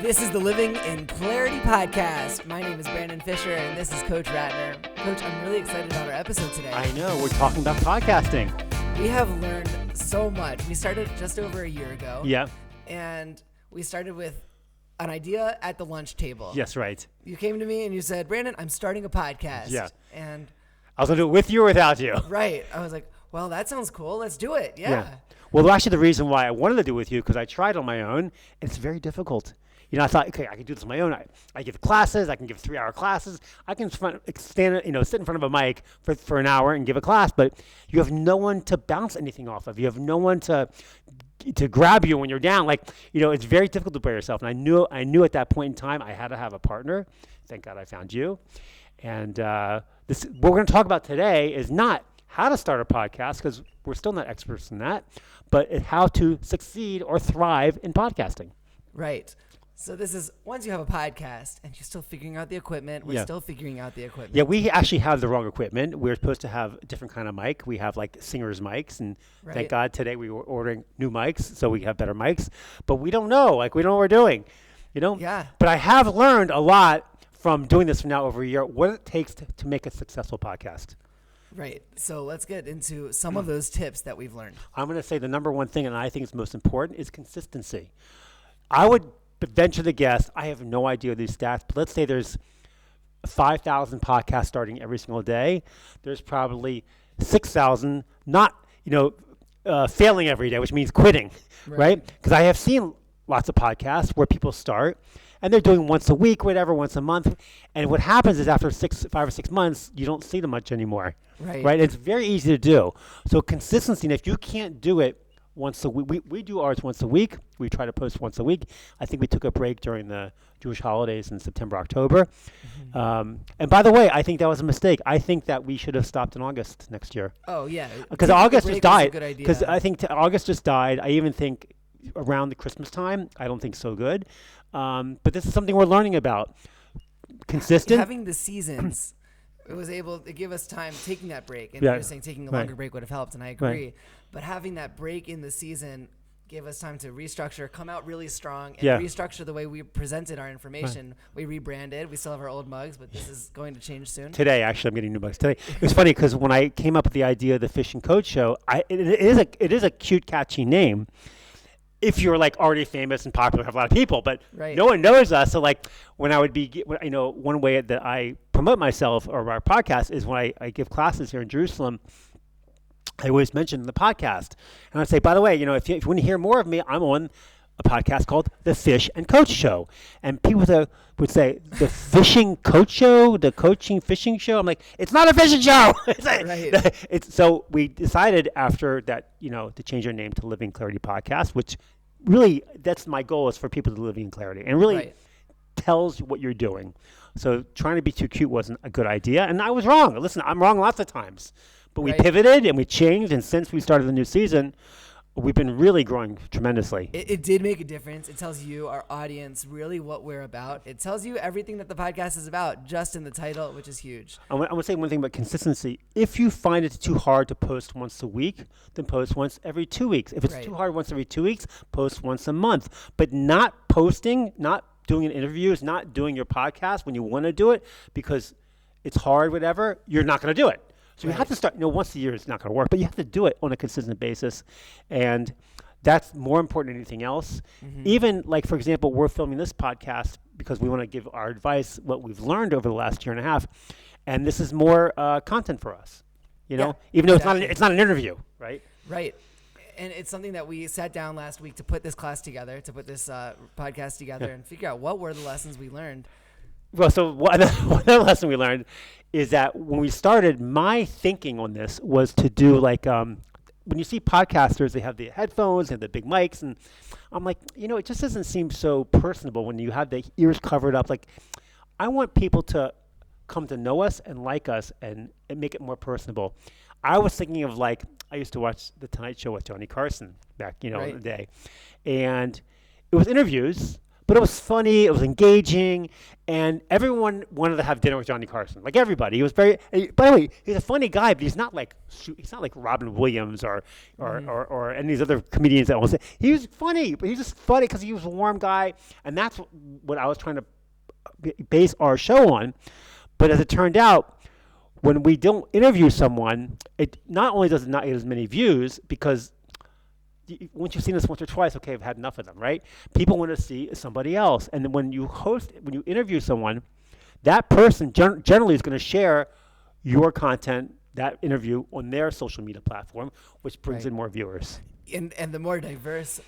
This is the Living in Clarity podcast. My name is Brandon Fisher, and this is Coach Ratner. Coach, I'm really excited about our episode today. I know. We're talking about podcasting. We have learned so much. We started just over a year ago. Yeah. And we started with an idea at the lunch table. Yes, right. You came to me and you said, Brandon, I'm starting a podcast. Yeah. And I was going to do it with you or without you. right. I was like, well, that sounds cool. Let's do it. Yeah. Well, actually, the reason why I wanted to do it with you, because I tried on my own, and it's very difficult. You know, I thought, okay, I can do this on my own. I give classes. I can give 3-hour classes. I can sit in front of a mic for an hour and give a class, but you have no one to bounce anything off of. You have no one to grab you when you're down. Like, you know, it's very difficult to by yourself. And I knew at that point in time I had to have a partner. Thank God I found you. And what we're going to talk about today is not how to start a podcast, because we're still not experts in that, but how to succeed or thrive in podcasting. Right. So this is, once you have a podcast and you're still figuring out the equipment, we're still figuring out the equipment. Yeah, we actually have the wrong equipment. We're supposed to have a different kind of mic. We have like singer's mics, and thank God today we were ordering new mics, so we have better mics. But we don't know. Like, we don't know what we're doing, you know? Yeah. But I have learned a lot from doing this for now over a year, what it takes to make a successful podcast. Right. So let's get into some of those tips that we've learned. I'm going to say the number one thing, and I think it's most important, is consistency. I would venture to guess, I have no idea these stats, but let's say there's 5,000 podcasts starting every single day. There's probably 6,000 not, failing every day, which means quitting, right? Because I have seen lots of podcasts where people start and they're doing once a week, whatever, once a month. And what happens is after 5 or 6 months, you don't see them much anymore, right? It's very easy to do. So consistency, and if you can't do it once a week, we do ours once a week. We try to post once a week. I think we took a break during the Jewish holidays in September, October. Mm-hmm. And by the way, I think that was a mistake. I think that we should have stopped in August next year. Oh, yeah. Because August just died. Because I think August just died. I even think around the Christmas time, I don't think so good. But this is something we're learning about. Consistent. Having the seasons, it was able to give us time taking that break. And you're saying taking a longer break would have helped, and I agree. Right. But having that break in the season gave us time to restructure, come out really strong, and restructure the way we presented our information. We rebranded. We still have our old mugs, but this is going to change soon. Today, actually, I'm getting new mugs today. It was funny because when I came up with the idea of the Fish and Coach Show, it is a cute, catchy name. If you're like already famous and popular, have a lot of people, but no one knows us. So like when I would be, one way that I promote myself or our podcast is when I give classes here in Jerusalem, I always mention the podcast. And I'd say, by the way, if you want to hear more of me, I'm on a podcast called The Fish and Coach Show. And people would say, the Fishing Coach Show, the Coaching Fishing Show. I'm like, it's not a fishing show. So we decided after that, to change our name to Living Clarity Podcast, which really, that's my goal, is for people to live in clarity and really tells what you're doing. So trying to be too cute wasn't a good idea. And I was wrong. Listen, I'm wrong lots of times. But we pivoted and we changed. And since we started the new season, we've been really growing tremendously. It did make a difference. It tells you, our audience, really what we're about. It tells you everything that the podcast is about, just in the title, which is huge. I want to say one thing about consistency. If you find it too hard to post once a week, then post once every 2 weeks. If it's too hard once every 2 weeks, post once a month. But not posting, not doing interviews, not doing your podcast when you want to do it because it's hard, whatever, you're not going to do it. So you have to start, once a year it's not going to work, but you have to do it on a consistent basis. And that's more important than anything else. Mm-hmm. Even like, for example, we're filming this podcast because we want to give our advice, what we've learned over the last year and a half. And this is more content for us, even though it's not an interview, right? Right. And it's something that we sat down last week to put this class together, to put this podcast together and figure out what were the lessons we learned. Well, so one other lesson we learned is that when we started, my thinking on this was to do like, when you see podcasters, they have the headphones and the big mics. And I'm like, it just doesn't seem so personable when you have the ears covered up. Like, I want people to come to know us and like us and make it more personable. I was thinking of like, I used to watch The Tonight Show with Johnny Carson back, in the day. And it was interviews, But it was funny, it was engaging, and everyone wanted to have dinner with Johnny Carson. Like everybody, he was very. By the way, he's a funny guy, but he's not like Robin Williams or any of these other comedians that was. He was funny, but he was just funny because he was a warm guy, and that's what I was trying to base our show on. But as it turned out, when we don't interview someone, it not only does it not get as many views because once you've seen this once or twice, okay, I've had enough of them, right? People want to see somebody else. And then when you interview someone, that person generally is going to share your content, that interview, on their social media platform, which brings in more viewers. And the more diverse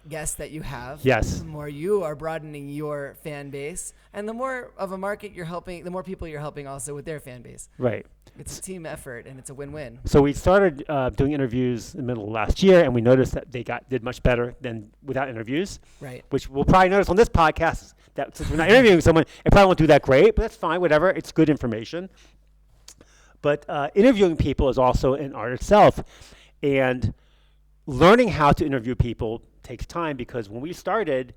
guests that you have, yes, the more you are broadening your fan base, and the more of a market you're helping, the more people you're helping also with their fan base. Right. It's a team effort, and it's a win-win. So we started doing interviews in the middle of last year, and we noticed that they did much better than without interviews. Right. Which we'll probably notice on this podcast that since we're not interviewing someone, it probably won't do that great, but that's fine, whatever. It's good information. But interviewing people is also an art itself. And learning how to interview people takes time because when we started,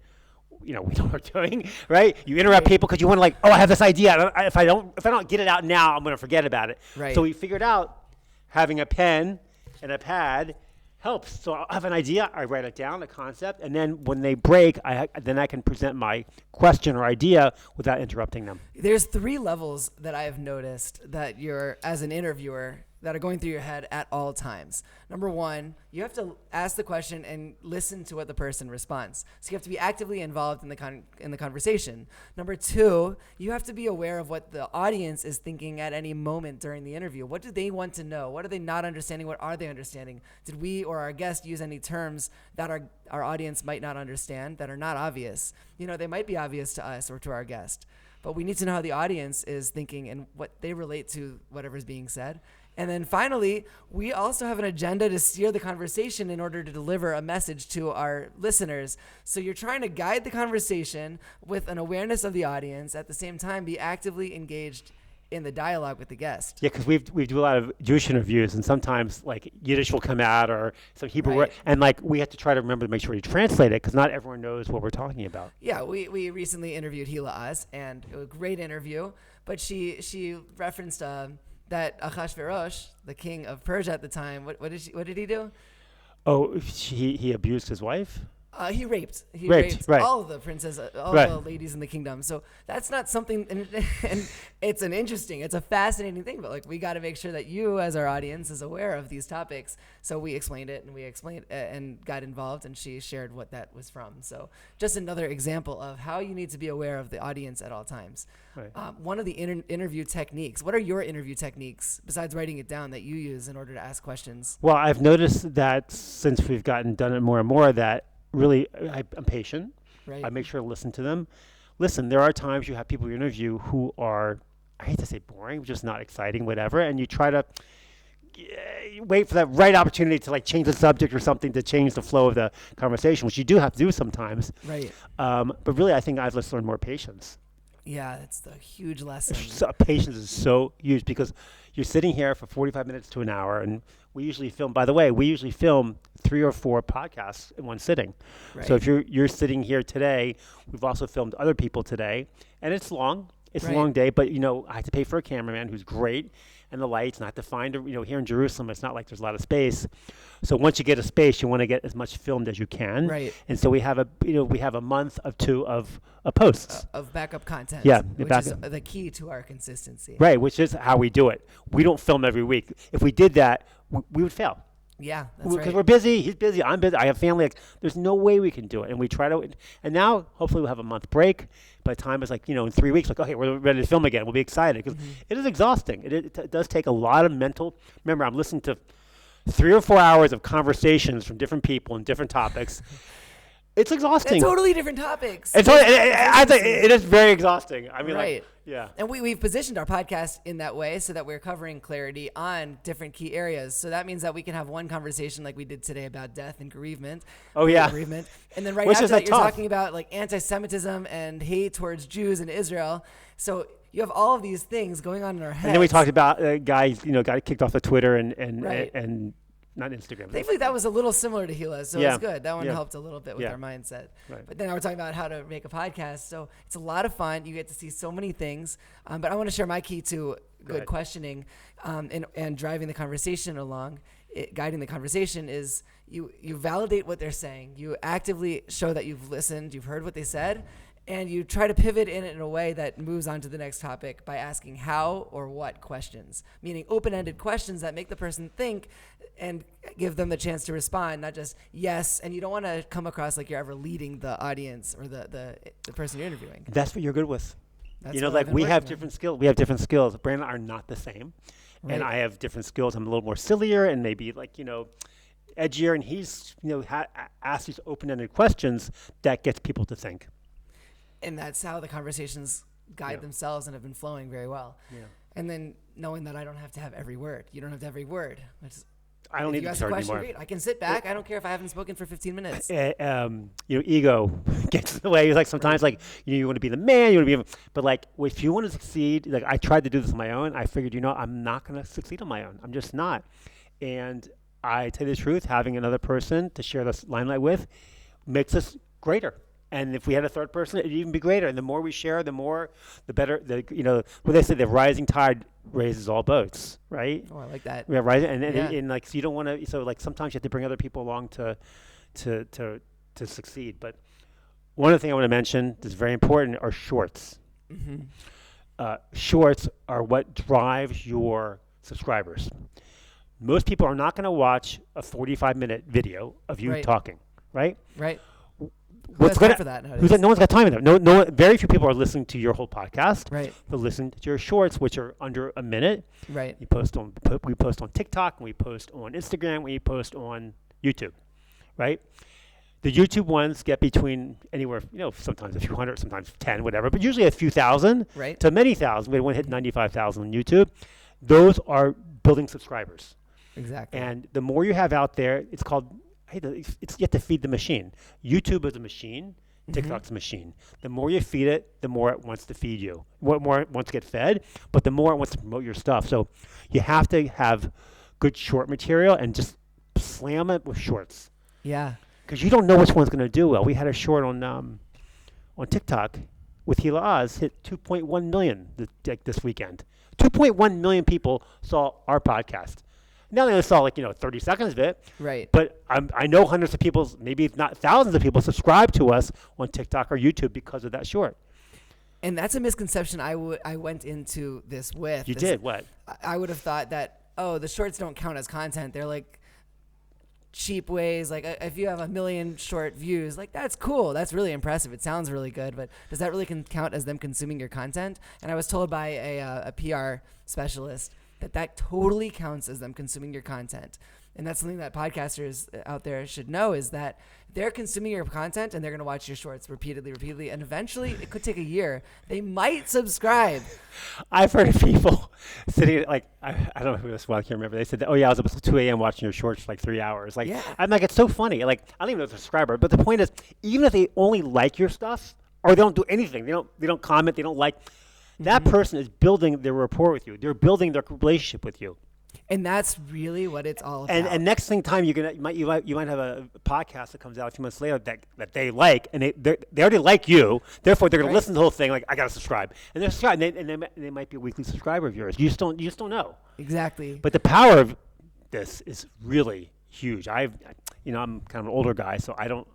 we know what we're doing, right? You interrupt people because you want to I have this idea. If I don't get it out now, I'm going to forget about it. Right. So we figured out having a pen and a pad helps. So I'll have an idea, I write it down, the concept, and then when they break, I can present my question or idea without interrupting them. There's 3 levels that I have noticed that you're, as an interviewer, that are going through your head at all times. Number 1, you have to ask the question and listen to what the person responds. So you have to be actively involved in the conversation. Number 2, you have to be aware of what the audience is thinking at any moment during the interview. What do they want to know? What are they not understanding? What are they understanding? Did we or our guest use any terms that our audience might not understand that are not obvious? They might be obvious to us or to our guest, but we need to know how the audience is thinking and what they relate to whatever's being said. And then finally, we also have an agenda to steer the conversation in order to deliver a message to our listeners. So you're trying to guide the conversation with an awareness of the audience, at the same time be actively engaged in the dialogue with the guest. Yeah, because we do a lot of Jewish interviews, and sometimes Yiddish will come out or some Hebrew word, and we have to try to remember to make sure you translate it because not everyone knows what we're talking about. Yeah, we recently interviewed Hila Oz, and it was a great interview, but she referenced that Achashverosh, the king of Persia at the time, what did he do? Oh, he abused his wife? He raped right. all of the princesses, all the ladies in the kingdom. So that's not something, and it's a fascinating thing. But we got to make sure that you, as our audience, is aware of these topics. So we explained it, and got involved, and she shared what that was from. So just another example of how you need to be aware of the audience at all times. Right. One of the interview techniques. What are your interview techniques besides writing it down that you use in order to ask questions? Well, I've noticed that since we've done it more and more that. Really, I'm patient. Right. I make sure to listen to them. Listen, there are times you have people you interview who are, I hate to say boring, just not exciting, whatever, and you try to wait for that right opportunity to change the subject or something to change the flow of the conversation, which you do have to do sometimes. Right. But really, I think I've just learned more patience. Yeah, that's the huge lesson. Patience is so huge because you're sitting here for 45 minutes to an hour, and we usually film 3 or 4 podcasts in one sitting. Right. So if you're sitting here today, we've also filmed other people today, and it's long. It's a long day, but I have to pay for a cameraman who's great, and the lights, and I have to find here in Jerusalem, it's not like there's a lot of space. So once you get a space, you want to get as much filmed as you can. Right. And so we have a month of 2 of posts of backup content. Yeah, which is the key to our consistency. Right, which is how we do it. We don't film every week. If we did that, we would fail. Yeah, that's right. Because we're busy, he's busy, I'm busy, I have family. There's no way we can do it. And we try to, and now hopefully we'll have a month break. By the time it's in 3 weeks, okay, we're ready to film again. We'll be excited because it is exhausting. It does take a lot of mental. Remember, I'm listening to 3 or 4 hours of conversations from different people and different topics. It's exhausting. They're totally different topics. I think it is very exhausting. I mean, right. Yeah. And we've positioned our podcast in that way so that we're covering clarity on different key areas. So that means that we can have one conversation like we did today about death and bereavement. Oh, yeah. Bereavement. And then after that, you're talking about anti-Semitism and hate towards Jews in Israel. So you have all of these things going on in our heads. And then we talked about guys, got kicked off of Twitter and not Instagram. Thankfully, that was a little similar to Gila, so it's good. That one helped a little bit with our mindset. Right. But then I was talking about how to make a podcast, so it's a lot of fun. You get to see so many things. But I want to share my key to good questioning and driving the conversation along. Guiding the conversation is you validate what they're saying. You actively show that you've listened, you've heard what they said, and you try to pivot in it in a way that moves on to the next topic by asking how or what questions, meaning open-ended questions that make the person think and give them the chance to respond, not just yes. And you don't want to come across like you're ever leading the audience or the person you're interviewing. That's what you're good with. That's like we have different skills. We have different skills. Brandon and I are not the same. Right. And I have different skills. I'm a little more sillier and maybe edgier. And he's, asks these open-ended questions that gets people to think. And that's how the conversations guide themselves and have been flowing very well. Yeah. And then knowing that I don't have to have every word. You don't have to have every word. I don't need to start anymore. I can sit back. I don't care if I haven't spoken for 15 minutes. Ego gets in the way. It's like sometimes you want to be the man. You want to be, but if you want to succeed, I tried to do this on my own. I figured, I'm not going to succeed on my own. I'm just not. And I tell you the truth, having another person to share this limelight with makes us greater. And if we had a third person, it'd even be greater. And the more we share, the better. What they say, the rising tide raises all boats, right? Oh, I like that. Yeah, right. And so you don't want to. So sometimes you have to bring other people along to succeed. But one of the things I want to mention that's very important are shorts. Mm-hmm. Shorts are what drives your subscribers. Most people are not going to watch a 45-minute video of you talking, right? Right. What's time for that nowadays? No one's got time for that. No. Very few people are listening to your whole podcast. Right. They'll listen to your shorts, which are under a minute. Right. We post on TikTok, and we post on Instagram, we post on YouTube, right? The YouTube ones get between anywhere, sometimes a few hundred, sometimes 10, whatever, but usually a few thousand to many thousand. We want to hit 95,000 on YouTube. Those are building subscribers. Exactly. And the more you have out there, it's called. Hey, you have to feed the machine. YouTube is a machine. TikTok's a machine. The more you feed it, the more it wants to feed you. More it wants to get fed, but the more it wants to promote your stuff. So you have to have good short material and just slam it with shorts. Yeah. Because you don't know which one's going to do well. We had a short on TikTok with Gila Oz hit 2.1 million this weekend. 2.1 million people saw our podcast. Now they only saw 30 seconds of it. Right. But I know hundreds of people, maybe if not thousands of people, subscribe to us on TikTok or YouTube because of that short. And that's a misconception I went into this with. You did what? I would have thought that the shorts don't count as content. They're like cheap ways. Like if you have 1 million short views, that's cool. That's really impressive. It sounds really good. But does that really count as them consuming your content? And I was told by a PR specialist that totally counts as them consuming your content. And that's something that podcasters out there should know, is that they're consuming your content and they're going to watch your shorts repeatedly. And eventually, it could take a year. They might subscribe. I've heard of people sitting I don't know who this was, I can't remember. They said, I was up until 2 a.m. watching your shorts for 3 hours. I'm it's so funny. I don't even know if they're a subscriber. But the point is, even if they only like your stuff or they don't do anything, they don't comment, they don't like, that person is building their rapport with you. They're building their relationship with you. And that's really what it's all about. And next time you might have a podcast that comes out a few months later that they like, and they already like you. Therefore, they're going to listen to the whole thing. I got to subscribe, and they're subscribed, and they might be a weekly subscriber of yours. You just don't know. Exactly. But the power of this is really huge. I'm kind of an older guy, so I don't.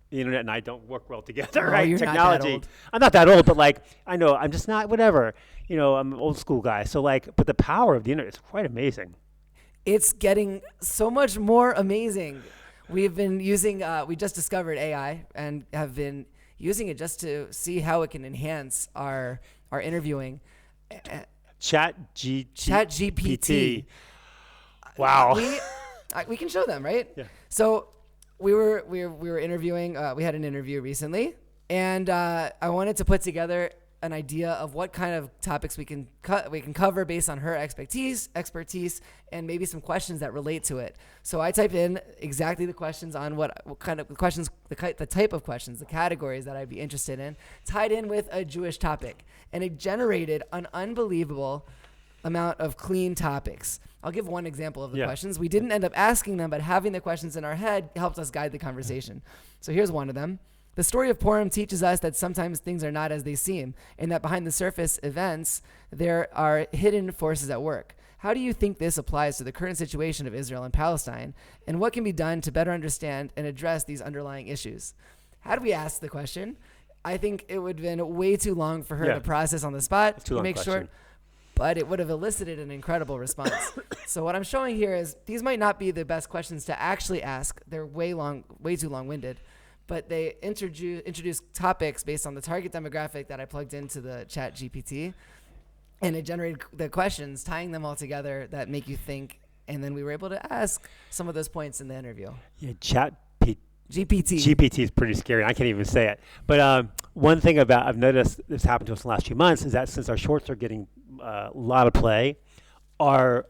The internet and I don't work well together, right? You're Technology. Not that old. I'm not that old, but I know I'm just not whatever. I'm an old school guy. So but the power of the internet is quite amazing. It's getting so much more amazing. We've been using, we just discovered AI and have been using it just to see how it can enhance our interviewing. ChatGPT. Wow. We can show them, right? Yeah. So we were interviewing. We had an interview recently, and I wanted to put together an idea of what kind of topics we can cover based on her expertise, and maybe some questions that relate to it. So I typed in exactly the questions on what kind of questions, the type of questions, the categories that I'd be interested in, tied in with a Jewish topic, and it generated an unbelievable amount of clean topics. I'll give one example of the questions. We didn't end up asking them, but having the questions in our head helped us guide the conversation. So here's one of them. The story of Purim teaches us that sometimes things are not as they seem, and that behind the surface events, there are hidden forces at work. How do you think this applies to the current situation of Israel and Palestine, and what can be done to better understand and address these underlying issues? How do we ask the question? I think it would have been way too long for her to process on the spot. Too long question. Short, but it would have elicited an incredible response. So what I'm showing here is these might not be the best questions to actually ask. They're way too long-winded. But they introduce topics based on the target demographic that I plugged into the chat GPT. And it generated the questions, tying them all together that make you think. And then we were able to ask some of those points in the interview. Yeah, GPT. GPT is pretty scary. I can't even say it. But one thing I've noticed this happened to us in the last few months is that since our shorts are getting a lot of play, our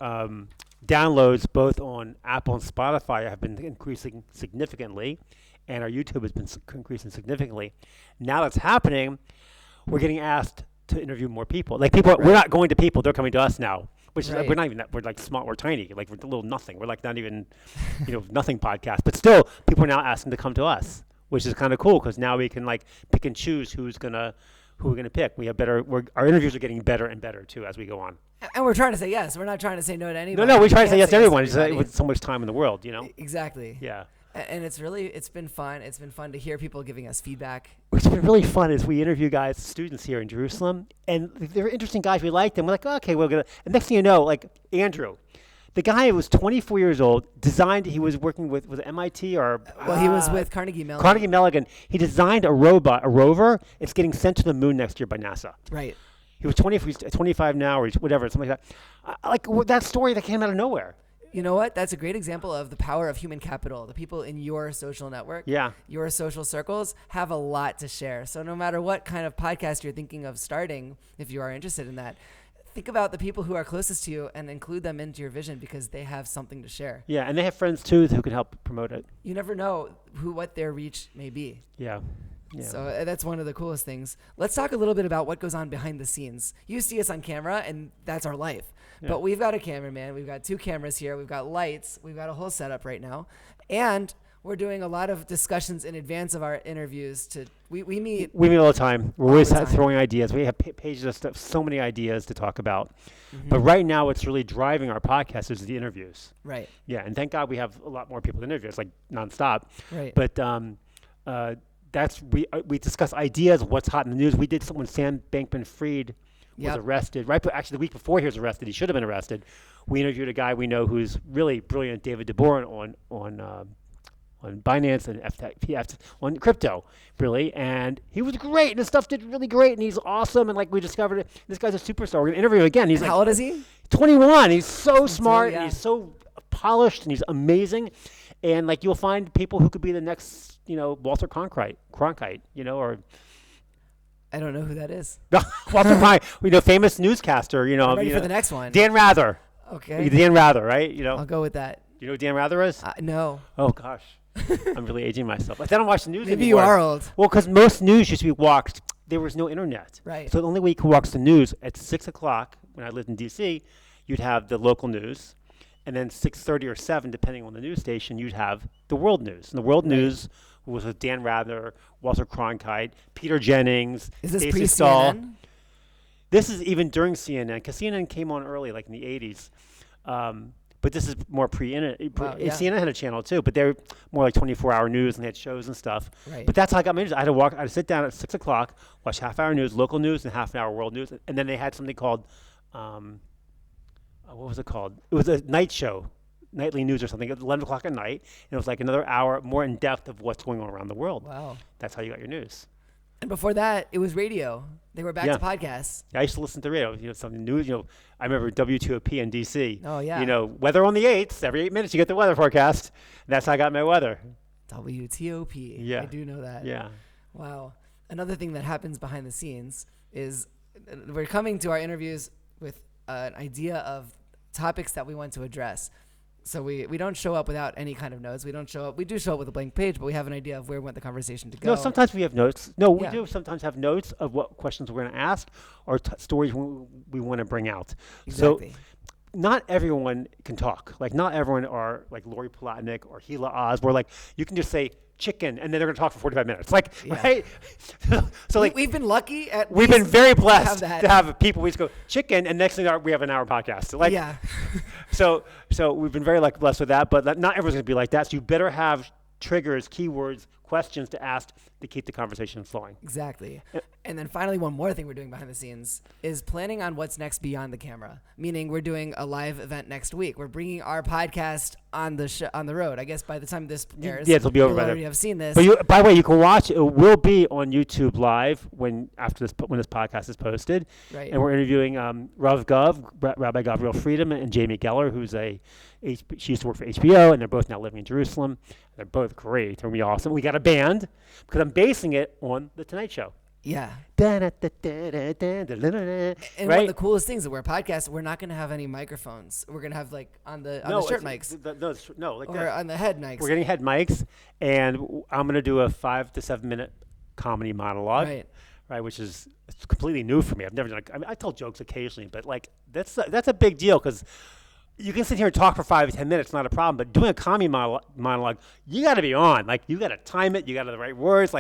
downloads both on Apple and Spotify have been increasing significantly, and our YouTube has been increasing significantly. Now that's happening, we're getting asked to interview more people. Like people, we're not going to people; they're coming to us now. Which is we're not even that. We're like small. We're tiny. Like we're a little nothing. We're like not even, nothing podcast. But still, people are now asking to come to us, which is kind of cool because now we can like pick and choose who we're gonna pick. We have our interviews are getting better and better too as we go on. And we're trying to say yes. We're not trying to say no to anybody. No, we try to say yes to everyone. With so much time in the world, Exactly. Yeah. And it's been fun. It's been fun to hear people giving us feedback. What's been really fun is we interview students here in Jerusalem, and they're interesting guys. We like them. We're like, okay, we're gonna. And next thing you know, like Andrew, the guy was 24 years old. He was working with MIT or. Well, he was with Carnegie Mellon. Carnegie Mellon. He designed a rover. It's getting sent to the moon next year by NASA. Right. He was 25 now, or whatever, something like that. Like that story that came out of nowhere. You know what? That's a great example of the power of human capital. The people in your social network, your social circles, have a lot to share. So no matter what kind of podcast you're thinking of starting, if you are interested in that, think about the people who are closest to you and include them into your vision because they have something to share. Yeah, and they have friends too who can help promote it. You never know what their reach may be. Yeah. So that's one of the coolest things. Let's talk a little bit about what goes on behind the scenes. You see us on camera, and that's our life. Yeah. But we've got a cameraman. We've got 2 cameras here. We've got lights. We've got a whole setup right now. And we're doing a lot of discussions in advance of our interviews. We meet all the time. We're always throwing ideas. We have pages of stuff, so many ideas to talk about. Mm-hmm. But right now, what's really driving our podcast is the interviews. Right. Yeah, and thank God we have a lot more people to interview. It's like nonstop. Right. But we discuss ideas, what's hot in the news. We did something when Sam Bankman-Fried was arrested. Actually, the week before he was arrested, he should have been arrested. We interviewed a guy we know who's really brilliant, David DeBoer, on Binance and FTX, on crypto, really. And he was great, and his stuff did really great, and he's awesome. And like we discovered it, this guy's a superstar. We're gonna interview him again. How old is he? 21. He's so smart. And he's so polished, and he's amazing. And like you'll find people who could be the next, Walter Cronkite, or I don't know who that is. Walter Cronkite, famous newscaster, I'm ready for the next one. Dan Rather. Okay. Dan Rather, right? I'll go with that. You know who Dan Rather is? No. Oh gosh, I'm really aging myself. I don't watch the news Maybe anymore. You are old. Well, because most news used to be walked. There was no internet. Right. So the only way you could watch the news at 6:00 when I lived in D.C., you'd have the local news. And then 6:30 or 7, depending on the news station, you'd have the world news. And the world news was with Dan Rather, Walter Cronkite, Peter Jennings, Is this Stacey Stahl. pre-CNN? This is even during CNN, because CNN came on early, like in the 80s. But this is more pre-internet. CNN had a channel too, but they're more like 24-hour news and they had shows and stuff. Right. But that's how I got my news. I had to sit down at 6:00, watch half-hour news, local news, and half-an-hour world news. And then they had something called... what was it called? It was a night show, nightly news or something, at 11 o'clock at night. And it was like another hour more in depth of what's going on around the world. Wow. That's how you got your news. And before that, it was radio. They were back to podcasts. Yeah, I used to listen to radio, some news, I remember W2OP in D.C. Oh, yeah. Weather on the 8th, every 8 minutes you get the weather forecast. And that's how I got my weather. WTOP. Yeah. I do know that. Yeah. Wow. Another thing that happens behind the scenes is we're coming to our interviews with an idea of topics that we want to address. So we don't show up without any kind of notes. We don't show up. We do show up with a blank page, but we have an idea of where we want the conversation to go. No, sometimes we have notes. No, we do sometimes have notes of what questions we're going to ask or stories we want to bring out. Exactly. So not everyone can talk. Like, not everyone are like Lori Palatnik or Gila Oz, where like you can just say chicken and then they're going to talk for 45 minutes. Like, right? So like we've been lucky at we've been very blessed to have people. We just go chicken, and next thing we have an hour podcast. So like, so we've been very blessed with that. But not everyone's going to be like that. So you better have triggers, keywords, questions to ask to keep the conversation flowing. Exactly. And then finally, one more thing we're doing behind the scenes is planning on what's next beyond the camera. Meaning we're doing a live event next week. We're bringing our podcast on the road. I guess by the time this airs, it'll be over by then. Already have seen this. But by the way, you can watch. It will be on YouTube live when this podcast is posted. Right. And we're interviewing Rabbi Gabriel Friedem and Jamie Geller, who's she used to work for HBO, and they're both now living in Jerusalem. They're both great. They're going to be awesome. We got a band because I'm basing it on The Tonight Show. Yeah. And one of the coolest things that we're a podcast, we're not going to have any microphones. We're going to have on the shirt mics. Or on the head mics. We're getting head mics, and I'm going to do a 5 to 7 minute comedy monologue. Right, which is completely new for me. I've never done. I tell jokes occasionally, but that's a big deal because you can sit here and talk for 5 to 10 minutes, not a problem. But doing a comedy monologue, you got to be on. You got to time it. You got to have the right words.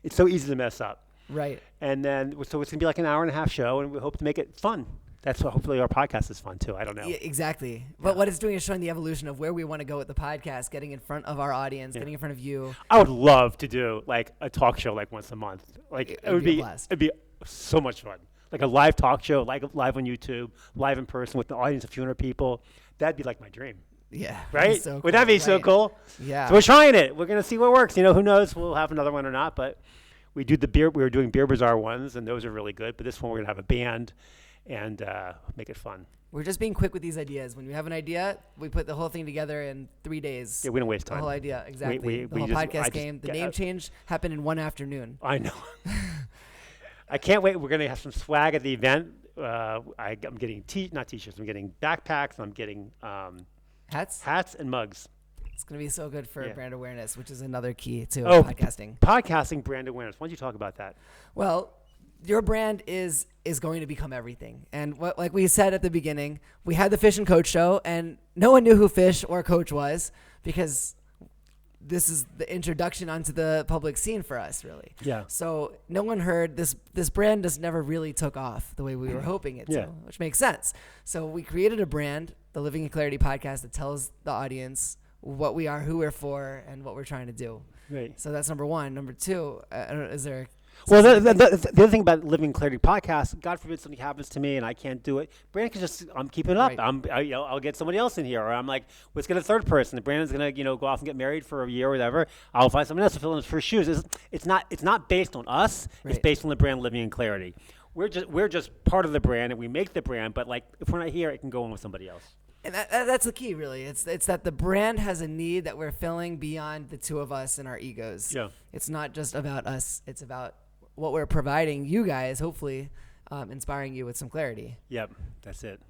It's so easy to mess up. Right. And then, so it's going to be an hour and a half show, and we hope to make it fun. That's what, hopefully our podcast is fun too. I don't know. Yeah, exactly. But what it's doing is showing the evolution of where we want to go with the podcast, getting in front of our audience, getting in front of you. I would love to do a talk show once a month. It'd be so much fun. A live talk show, live on YouTube, live in person with the audience of 200 people. That'd be my dream. Yeah. Right? So cool. Would that be so cool? Yeah. So we're trying it. We're going to see what works. Who knows? We'll have another one or not. But we were doing Beer Bazaar ones, and those are really good. But this one, we're going to have a band and make it fun. We're just being quick with these ideas. When we have an idea, we put the whole thing together in 3 days. Yeah, we don't waste time. The whole idea, exactly. The whole podcast game. The name change happened in one afternoon. I know. I can't wait. We're going to have some swag at the event. I'm getting not t-shirts. I'm getting backpacks. I'm getting hats and mugs. It's going to be so good for brand awareness, which is another key to podcasting. Podcasting brand awareness. Why don't you talk about that? Well, your brand is going to become everything. And like we said at the beginning, we had the Fish and Coach show, and no one knew who Fish or Coach was because this is the introduction onto the public scene for us, really. Yeah. So no one heard this brand just never really took off the way we were hoping it to, which makes sense. So we created a brand, the Living in Clarity podcast, that tells the audience what we are, who we're for, and what we're trying to do. Right. So that's number one. Number two, is there... Well, the other thing about Living Clarity podcast, God forbid something happens to me and I can't do it. Brandon can just, I'm keeping it up. Right. I'll get somebody else in here, or I'm let's get a third person. Brandon's gonna, go off and get married for a year or whatever. I'll find someone else to fill in his first shoes. It's not based on us. Right. It's based on the brand Living in Clarity. We're just part of the brand, and we make the brand. But if we're not here, it can go on with somebody else. And that's the key, really. It's that the brand has a need that we're filling beyond the two of us and our egos. Yeah. It's not just about us. It's about what we're providing you guys, hopefully inspiring you with some clarity. Yep, that's it.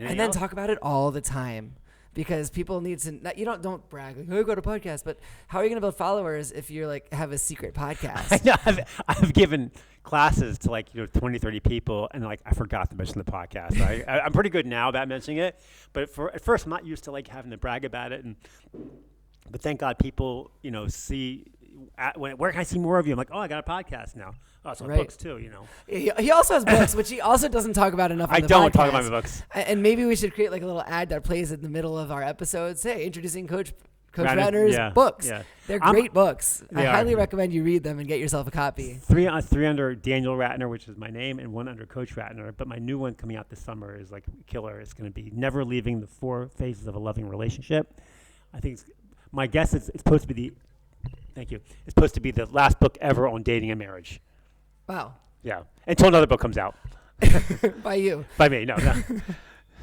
Anything else? Talk about it all the time, because people need to. Don't brag. Oh, go to podcast, but how are you going to build followers if you're have a secret podcast? I know. I've given classes to 20, 30 people, and I forgot to mention the podcast. I'm pretty good now about mentioning it, but at first I'm not used to having to brag about it. But thank God people see. Where can I see more of you? I'm I got a podcast now. Oh, so books too, He also has books, which he also doesn't talk about enough. I don't talk about my books. And maybe we should create a little ad that plays in the middle of our episodes. Hey, introducing Coach Ratner's books. Yeah. They're great books. I highly recommend you read them and get yourself a copy. Three under Daniel Ratner, which is my name, and one under Coach Ratner. But my new one coming out this summer is killer. It's going to be Never Leaving the 4 Phases of a Loving Relationship. I think my guess is it's supposed to be Thank you. It's supposed to be the last book ever on dating and marriage. Wow. Yeah. Until another book comes out. By you. By me. No.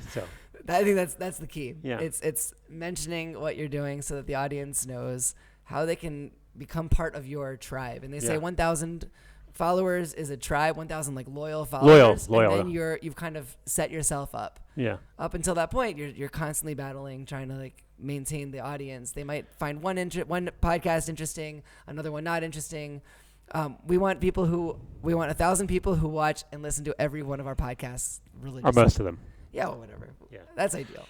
So. I think that's the key. Yeah. It's mentioning what you're doing so that the audience knows how they can become part of your tribe. And they say 1,000 followers is a tribe, 1,000 loyal followers. Loyal. And then you've kind of set yourself up. Yeah. Up until that point, you're constantly battling, trying to maintain the audience. They might find one podcast interesting, another one not interesting. We want 1,000 people who watch and listen to every one of our podcasts religiously. Or most of them. Yeah, well, whatever. Yeah. That's ideal.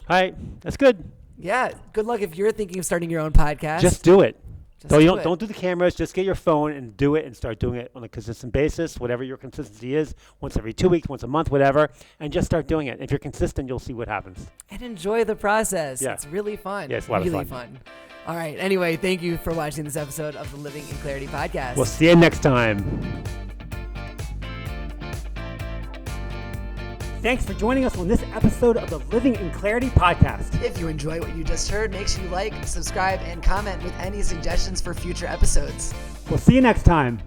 All right. That's good. Yeah. Good luck if you're thinking of starting your own podcast. Just do it. Don't do the cameras. Just get your phone and do it and start doing it on a consistent basis, whatever your consistency is, once every 2 weeks, once a month, whatever, and just start doing it. If you're consistent, you'll see what happens. And enjoy the process. Yeah. It's really fun. Yeah, it's a lot really of fun. All right. Anyway, thank you for watching this episode of the Living in Clarity podcast. We'll see you next time. Thanks for joining us on this episode of the Living in Clarity podcast. If you enjoy what you just heard, make sure you like, subscribe, and comment with any suggestions for future episodes. We'll see you next time.